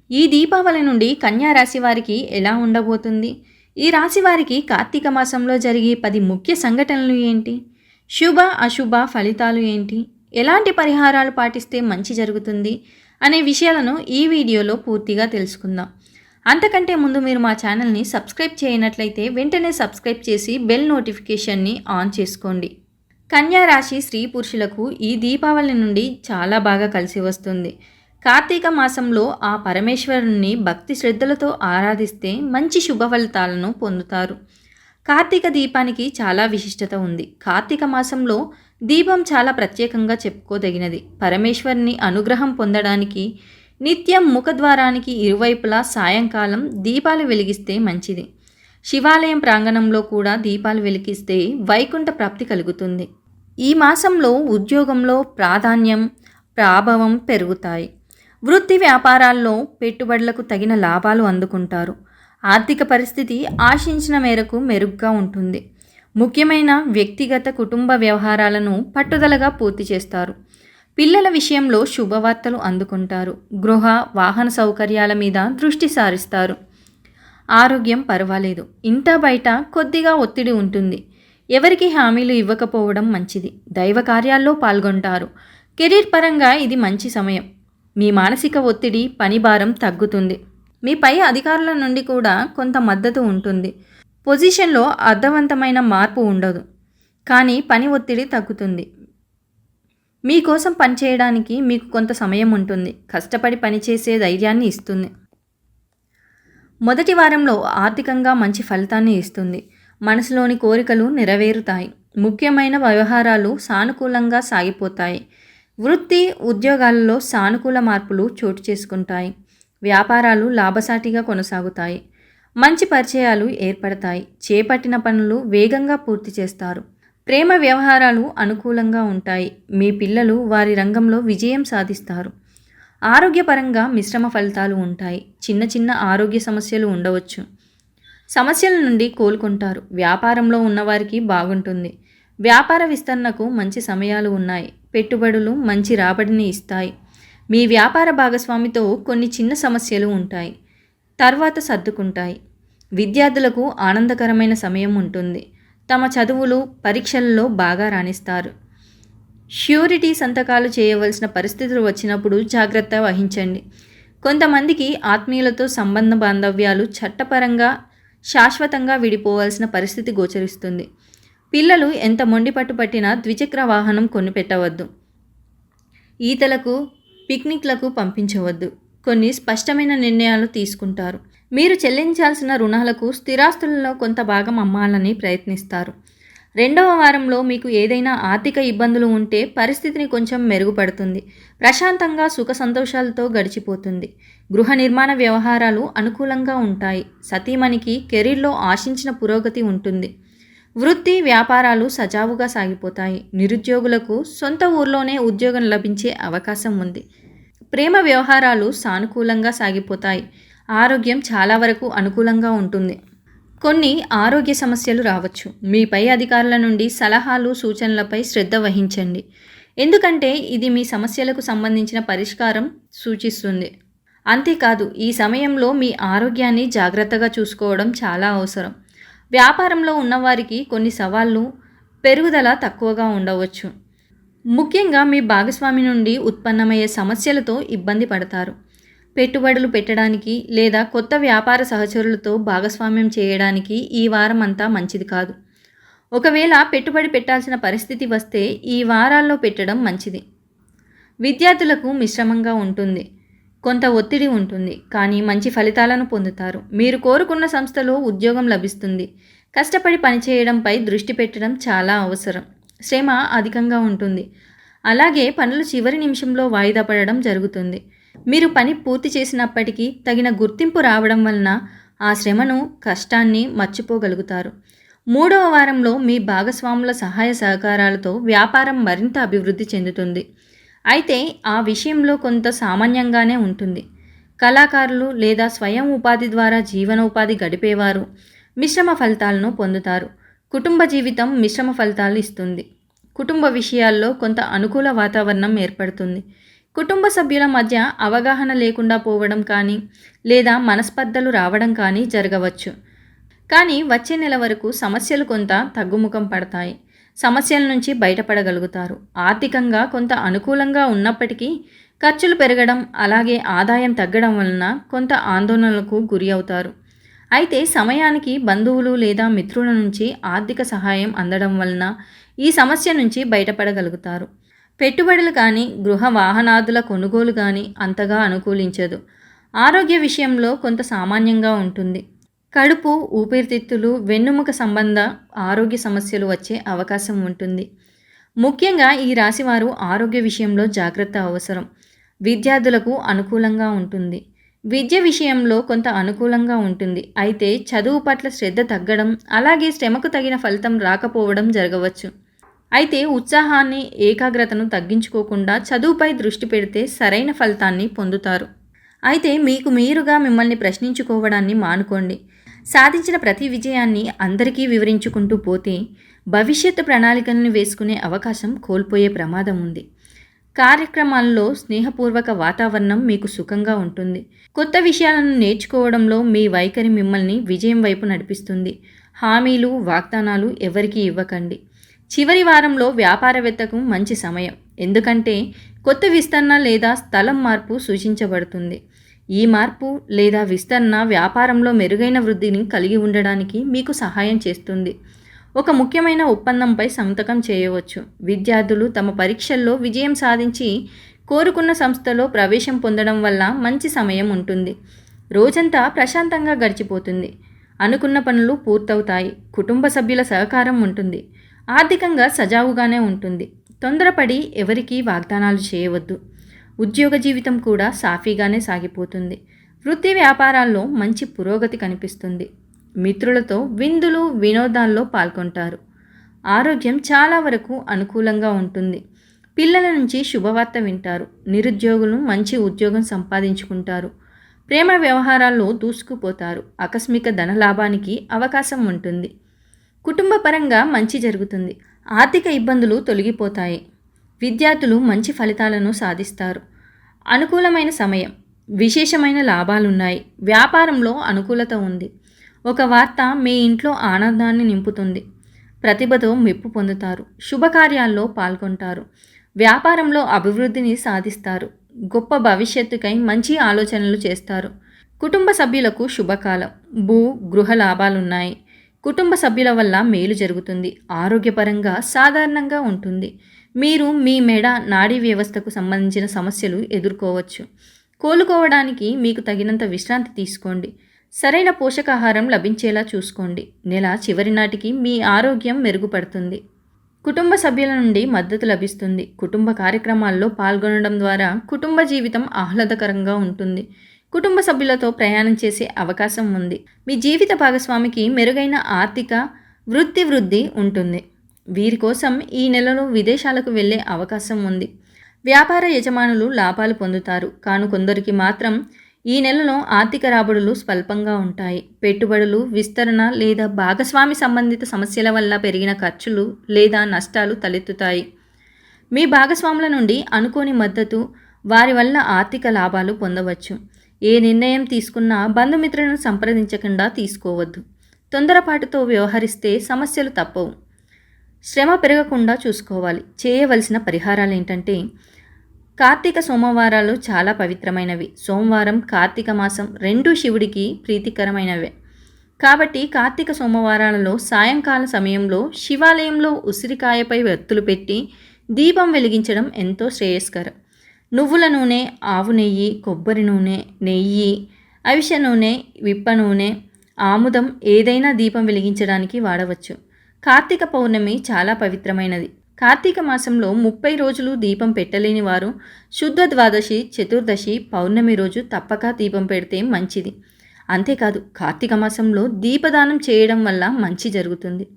ఈ దీపావళి నుండి కన్యా రాశి వారికి ఎలా ఉండబోతుంది? ఈ రాశి వారికి కార్తీక మాసంలో జరిగే 10 ముఖ్య సంఘటనలు ఏంటి? శుభ, అశుభ ఫలితాలు ఏంటి? ఎలాంటి పరిహారాలు పాటిస్తే మంచి జరుగుతుంది? అనే విషయాలను ఈ వీడియోలో పూర్తిగా తెలుసుకుందాం. అంతకంటే ముందు మీరు మా ఛానల్ని సబ్స్క్రైబ్ చేయనట్లయితే వెంటనే సబ్స్క్రైబ్ చేసి బెల్ నోటిఫికేషన్ని ఆన్ చేసుకోండి. కన్యా రాశి స్త్రీ పురుషులకు ఈ దీపావళి నుండి చాలా బాగా కలిసి వస్తుంది. కార్తీక మాసంలో ఆ పరమేశ్వరుని భక్తి శ్రద్ధలతో ఆరాధిస్తే మంచి శుభ ఫలితాలను పొందుతారు. కార్తీక దీపానికి చాలా విశిష్టత ఉంది. కార్తీక మాసంలో దీపం చాలా ప్రత్యేకంగా చెప్పుకోదగినది. పరమేశ్వరుని అనుగ్రహం పొందడానికి నిత్యం ముఖద్వారానికి ఇరువైపులా సాయంకాలం దీపాలు వెలిగిస్తే మంచిది. శివాలయం ప్రాంగణంలో కూడా దీపాలు వెలిగిస్తే వైకుంఠ ప్రాప్తి కలుగుతుంది. ఈ మాసంలో ఉద్యోగంలో ప్రాధాన్యం, ప్రాభవం పెరుగుతాయి. వృత్తి వ్యాపారాల్లో పెట్టుబడులకు తగిన లాభాలు అందుకుంటారు. ఆర్థిక పరిస్థితి ఆశించిన మేరకు మెరుగ్గా ఉంటుంది. ముఖ్యమైన వ్యక్తిగత కుటుంబ వ్యవహారాలను పట్టుదలగా పూర్తి చేస్తారు. పిల్లల విషయంలో శుభవార్తలు అందుకుంటారు. గృహ, వాహన సౌకర్యాల మీద దృష్టి సారిస్తారు. ఆరోగ్యం పర్వాలేదు. ఇంట బయట కొద్దిగా ఒత్తిడి ఉంటుంది. ఎవరికి హామీలు ఇవ్వకపోవడం మంచిది. దైవ కార్యాల్లో పాల్గొంటారు. కెరీర్ పరంగా ఇది మంచి సమయం. మీ మానసిక ఒత్తిడి, పని భారం తగ్గుతుంది. మీ పై అధికారుల నుండి కూడా కొంత మద్దతు ఉంటుంది. పొజిషన్లో అర్థవంతమైన మార్పు ఉండదు, కానీ పని ఒత్తిడి తగ్గుతుంది. మీకోసం పనిచేయడానికి మీకు కొంత సమయం ఉంటుంది. కష్టపడి పనిచేసే ధైర్యాన్ని ఇస్తుంది. మొదటి వారంలో ఆర్థికంగా మంచి ఫలితాన్ని ఇస్తుంది. మనసులోని కోరికలు నెరవేరుతాయి. ముఖ్యమైన వ్యవహారాలు సానుకూలంగా సాగిపోతాయి. వృత్తి, ఉద్యోగాలలో సానుకూల మార్పులు చోటు చేసుకుంటాయి. వ్యాపారాలు లాభసాటిగా కొనసాగుతాయి. మంచి పరిచయాలు ఏర్పడతాయి. చేపట్టిన పనులు వేగంగా పూర్తి చేస్తారు. ప్రేమ వ్యవహారాలు అనుకూలంగా ఉంటాయి. మీ పిల్లలు వారి రంగంలో విజయం సాధిస్తారు. ఆరోగ్యపరంగా మిశ్రమ ఫలితాలు ఉంటాయి. చిన్న చిన్న ఆరోగ్య సమస్యలు ఉండవచ్చు. సమస్యల నుండి కోలుకుంటారు. వ్యాపారంలో ఉన్నవారికి బాగుంటుంది. వ్యాపార విస్తరణకు మంచి సమయాలు ఉన్నాయి. పెట్టుబడులు మంచి రాబడిని ఇస్తాయి. మీ వ్యాపార భాగస్వామితో కొన్ని చిన్న సమస్యలు ఉంటాయి, తర్వాత సర్దుకుంటాయి. విద్యార్థులకు ఆనందకరమైన సమయం ఉంటుంది. తమ చదువులు, పరీక్షలలో బాగా రాణిస్తారు. ష్యూరిటీ సంతకాలు చేయవలసిన పరిస్థితులు వచ్చినప్పుడు జాగ్రత్త వహించండి. కొంతమందికి ఆత్మీయులతో సంబంధ బాంధవ్యాలు చట్టపరంగా శాశ్వతంగా విడిపోవాల్సిన పరిస్థితి గోచరిస్తుంది. పిల్లలు ఎంత మొండి పట్టుపట్టినా ద్విచక్ర వాహనం కొనిపెట్టవద్దు. ఈతలకు, పిక్నిక్లకు పంపించవద్దు. కొన్ని స్పష్టమైన నిర్ణయాలు తీసుకుంటారు. మీరు చెల్లించాల్సిన రుణాలకు స్థిరాస్తులలో కొంత భాగం అమ్మాలని ప్రయత్నిస్తారు. రెండవ వారంలో మీకు ఏదైనా ఆర్థిక ఇబ్బందులు ఉంటే పరిస్థితిని కొంచెం మెరుగుపడుతుంది. ప్రశాంతంగా సుఖ సంతోషాలతో గడిచిపోతుంది. గృహ నిర్మాణ వ్యవహారాలు అనుకూలంగా ఉంటాయి. సతీమణికి కెరీర్లో ఆశించిన పురోగతి ఉంటుంది. వృత్తి, వ్యాపారాలు సజావుగా సాగిపోతాయి. నిరుద్యోగులకు సొంత ఊర్లోనే ఉద్యోగం లభించే అవకాశం ఉంది. ప్రేమ వ్యవహారాలు సానుకూలంగా సాగిపోతాయి. ఆరోగ్యం చాలా వరకు అనుకూలంగా ఉంటుంది. కొన్ని ఆరోగ్య సమస్యలు రావచ్చు. మీ పై అధికారుల నుండి సలహాలు, సూచనలపై శ్రద్ధ వహించండి. ఎందుకంటే ఇది మీ సమస్యలకు సంబంధించిన పరిష్కారం సూచిస్తుంది. అంతేకాదు, ఈ సమయంలో మీ ఆరోగ్యాన్ని జాగ్రత్తగా చూసుకోవడం చాలా అవసరం. వ్యాపారంలో ఉన్నవారికి కొన్ని సవాళ్లు, పెరుగుదల తక్కువగా ఉండవచ్చు. ముఖ్యంగా మీ భాగస్వామి నుండి ఉత్పన్నమయ్యే సమస్యలతో ఇబ్బంది పడతారు. పెట్టుబడులు పెట్టడానికి లేదా కొత్త వ్యాపార సహచరులతో భాగస్వామ్యం చేయడానికి ఈ వారం అంతా మంచిది కాదు. ఒకవేళ పెట్టుబడి పెట్టాల్సిన పరిస్థితి వస్తే ఈ వారాల్లో పెట్టడం మంచిది. విద్యార్థులకు మిశ్రమంగా ఉంటుంది. కొంత ఒత్తిడి ఉంటుంది, కానీ మంచి ఫలితాలను పొందుతారు. మీరు కోరుకున్న సంస్థలో ఉద్యోగం లభిస్తుంది. కష్టపడి పనిచేయడంపై దృష్టి పెట్టడం చాలా అవసరం. శ్రమ అధికంగా ఉంటుంది. అలాగే పనులు చివరి నిమిషంలో వాయిదా పడడం జరుగుతుంది. మీరు పని పూర్తి చేసినప్పటికీ తగిన గుర్తింపు రావడం వలన ఆ శ్రమను, కష్టాన్ని మర్చిపోగలుగుతారు. మూడవ వారంలో మీ భాగస్వాముల సహాయ సహకారాలతో వ్యాపారం మరింత అభివృద్ధి చెందుతుంది. అయితే ఆ విషయంలో కొంత సామాన్యంగానే ఉంటుంది. కళాకారులు లేదా స్వయం ఉపాధి ద్వారా జీవనోపాధి గడిపేవారు మిశ్రమ ఫలితాలను పొందుతారు. కుటుంబ జీవితం మిశ్రమ ఫలితాలు ఇస్తుంది. కుటుంబ విషయాల్లో కొంత అనుకూల వాతావరణం ఏర్పడుతుంది. కుటుంబ సభ్యుల మధ్య అవగాహన లేకుండా పోవడం కానీ లేదా మనస్పర్ధలు రావడం కానీ జరగవచ్చు. కానీ వచ్చే నెల వరకు సమస్యలు కొంత తగ్గుముఖం పడతాయి. సమస్యల నుంచి బయటపడగలుగుతారు. ఆర్థికంగా కొంత అనుకూలంగా ఉన్నప్పటికీ ఖర్చులు పెరగడం అలాగే ఆదాయం తగ్గడం వలన కొంత ఆందోళనలకు గురి అవుతారు. అయితే సమయానికి బంధువులు లేదా మిత్రుల నుంచి ఆర్థిక సహాయం అందడం వలన ఈ సమస్య నుంచి బయటపడగలుగుతారు. పెట్టుబడులు కానీ గృహ వాహనాదుల కొనుగోలు కానీ అంతగా అనుకూలించదు. ఆరోగ్య విషయంలో కొంత సామాన్యంగా ఉంటుంది. కడుపు, ఊపిరితిత్తులు, వెన్నుముక సంబంధ ఆరోగ్య సమస్యలు వచ్చే అవకాశం ఉంటుంది. ముఖ్యంగా ఈ రాశివారు ఆరోగ్య విషయంలో జాగ్రత్త అవసరం. విద్యార్థులకు అనుకూలంగా ఉంటుంది. విద్య విషయంలో కొంత అనుకూలంగా ఉంటుంది. అయితే చదువు పట్ల శ్రద్ధ తగ్గడం అలాగే శ్రమకు తగిన ఫలితం రాకపోవడం జరగవచ్చు. అయితే ఉత్సాహాన్ని, ఏకాగ్రతను తగ్గించుకోకుండా చదువుపై దృష్టి పెడితే సరైన ఫలితాన్ని పొందుతారు. అయితే మీకు మీరుగా మిమ్మల్ని ప్రశ్నించుకోవడాన్ని మానుకోండి. సాధించిన ప్రతి విజయాన్ని అందరికీ వివరించుకుంటూ పోతే భవిష్యత్తు ప్రణాళికలను వేసుకునే అవకాశం కోల్పోయే ప్రమాదం ఉంది. కార్యక్రమాల్లో స్నేహపూర్వక వాతావరణం మీకు సుఖంగా ఉంటుంది. కొత్త విషయాలను నేర్చుకోవడంలో మీ వైఖరి మిమ్మల్ని విజయం వైపు నడిపిస్తుంది. హామీలు, వాగ్దానాలు ఎవరికీ ఇవ్వకండి. చివరి వారంలో వ్యాపారవేత్తకు మంచి సమయం. ఎందుకంటే కొత్త విస్తరణ లేదా స్థలం మార్పు సూచించబడుతుంది. ఈ మార్పు లేదా విస్తరణ వ్యాపారంలో మెరుగైన వృద్ధిని కలిగి ఉండడానికి మీకు సహాయం చేస్తుంది. ఒక ముఖ్యమైన ఒప్పందంపై సంతకం చేయవచ్చు. విద్యార్థులు తమ పరీక్షల్లో విజయం సాధించి కోరుకున్న సంస్థలో ప్రవేశం పొందడం వల్ల మంచి సమయం ఉంటుంది. రోజంతా ప్రశాంతంగా గడిచిపోతుంది. అనుకున్న పనులు పూర్తవుతాయి. కుటుంబ సభ్యుల సహకారం ఉంటుంది. ఆర్థికంగా సజావుగానే ఉంటుంది. తొందరపడి ఎవరికీ వాగ్దానాలు చేయవద్దు. ఉద్యోగ జీవితం కూడా సాఫీగానే సాగిపోతుంది. వృత్తి వ్యాపారాల్లో మంచి పురోగతి కనిపిస్తుంది. మిత్రులతో విందులు, వినోదాల్లో పాల్గొంటారు. ఆరోగ్యం చాలా వరకు అనుకూలంగా ఉంటుంది. పిల్లల నుంచి శుభవార్త వింటారు. నిరుద్యోగులు మంచి ఉద్యోగం సంపాదించుకుంటారు. ప్రేమ వ్యవహారాల్లో దూసుకుపోతారు. ఆకస్మిక ధనలాభానికి అవకాశం ఉంటుంది. కుటుంబ పరంగా మంచి జరుగుతుంది. ఆర్థిక ఇబ్బందులు తొలగిపోతాయి. విద్యార్థులు మంచి ఫలితాలను సాధిస్తారు. అనుకూలమైన సమయం. విశేషమైన లాభాలున్నాయి. వ్యాపారంలో అనుకూలత ఉంది. ఒక వార్త మీ ఇంట్లో ఆనందాన్ని నింపుతుంది. ప్రతిభతో మెప్పు పొందుతారు. శుభకార్యాల్లో పాల్గొంటారు. వ్యాపారంలో అభివృద్ధిని సాధిస్తారు. గొప్ప భవిష్యత్తుకై మంచి ఆలోచనలు చేస్తారు. కుటుంబ సభ్యులకు శుభకాలం. భూ, గృహ లాభాలున్నాయి. కుటుంబ సభ్యుల వల్ల మేలు జరుగుతుంది. ఆరోగ్యపరంగా సాధారణంగా ఉంటుంది. మీరు మీ మెడ, నాడీ వ్యవస్థకు సంబంధించిన సమస్యలు ఎదుర్కోవచ్చు. కోలుకోవడానికి మీకు తగినంత విశ్రాంతి తీసుకోండి. సరైన పోషకాహారం లభించేలా చూసుకోండి. నెల చివరి నాటికి మీ ఆరోగ్యం మెరుగుపడుతుంది. కుటుంబ సభ్యుల నుండి మద్దతు లభిస్తుంది. కుటుంబ కార్యక్రమాల్లో పాల్గొనడం ద్వారా కుటుంబ జీవితం ఆహ్లాదకరంగా ఉంటుంది. కుటుంబ సభ్యులతో ప్రయాణం చేసే అవకాశం ఉంది. మీ జీవిత భాగస్వామికి మెరుగైన ఆర్థిక వృద్ధి ఉంటుంది. వీరి కోసం ఈ నెలలో విదేశాలకు వెళ్ళే అవకాశం ఉంది. వ్యాపార యజమానులు లాభాలు పొందుతారు. కాను కొందరికి మాత్రం ఈ నెలలో ఆర్థిక రాబడులు స్వల్పంగా ఉంటాయి. పెట్టుబడులు, విస్తరణ లేదా భాగస్వామి సంబంధిత సమస్యల వల్ల పెరిగిన ఖర్చులు లేదా నష్టాలు తలెత్తుతాయి. మీ భాగస్వాముల నుండి అనుకోని మద్దతు, వారి వల్ల ఆర్థిక లాభాలు పొందవచ్చు. ఏ నిర్ణయం తీసుకున్నా బంధుమిత్రులను సంప్రదించకుండా తీసుకోవద్దు. తొందరపాటుతో వ్యవహరిస్తే సమస్యలు తప్పవు. శ్రమ పెరగకుండా చూసుకోవాలి. చేయవలసిన పరిహారాలు ఏంటంటే, కార్తీక సోమవారాలు చాలా పవిత్రమైనవి. సోమవారం, కార్తీక మాసం రెండూ శివుడికి ప్రీతికరమైనవే. కాబట్టి కార్తీక సోమవారాలలో సాయంకాల సమయంలో శివాలయంలో ఉసిరికాయపై ఒత్తులు పెట్టి దీపం వెలిగించడం ఎంతో శ్రేయస్కరం. నువ్వుల నూనె, ఆవు నెయ్యి, కొబ్బరి నూనె, నెయ్యి, అవిసె నూనె, విప్ప నూనె, ఆముదం ఏదైనా దీపం వెలిగించడానికి వాడవచ్చు. కార్తీక పౌర్ణమి చాలా పవిత్రమైనది. కార్తీక మాసంలో 30 రోజులు దీపం పెట్టలేని వారు శుద్ధ ద్వాదశి, చతుర్దశి, పౌర్ణమి రోజు తప్పక దీపం పెడితే మంచిది. అంతేకాదు, కార్తీక మాసంలో దీపదానం చేయడం వల్ల మంచి జరుగుతుంది.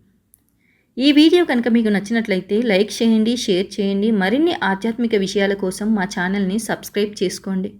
ఈ వీడియో కనుక మీకు నచ్చినట్లయితే లైక్ చేయండి, షేర్ చేయండి. మరిన్ని ఆధ్యాత్మిక విషయాల కోసం మా ఛానల్ని సబ్స్క్రైబ్ చేసుకోండి.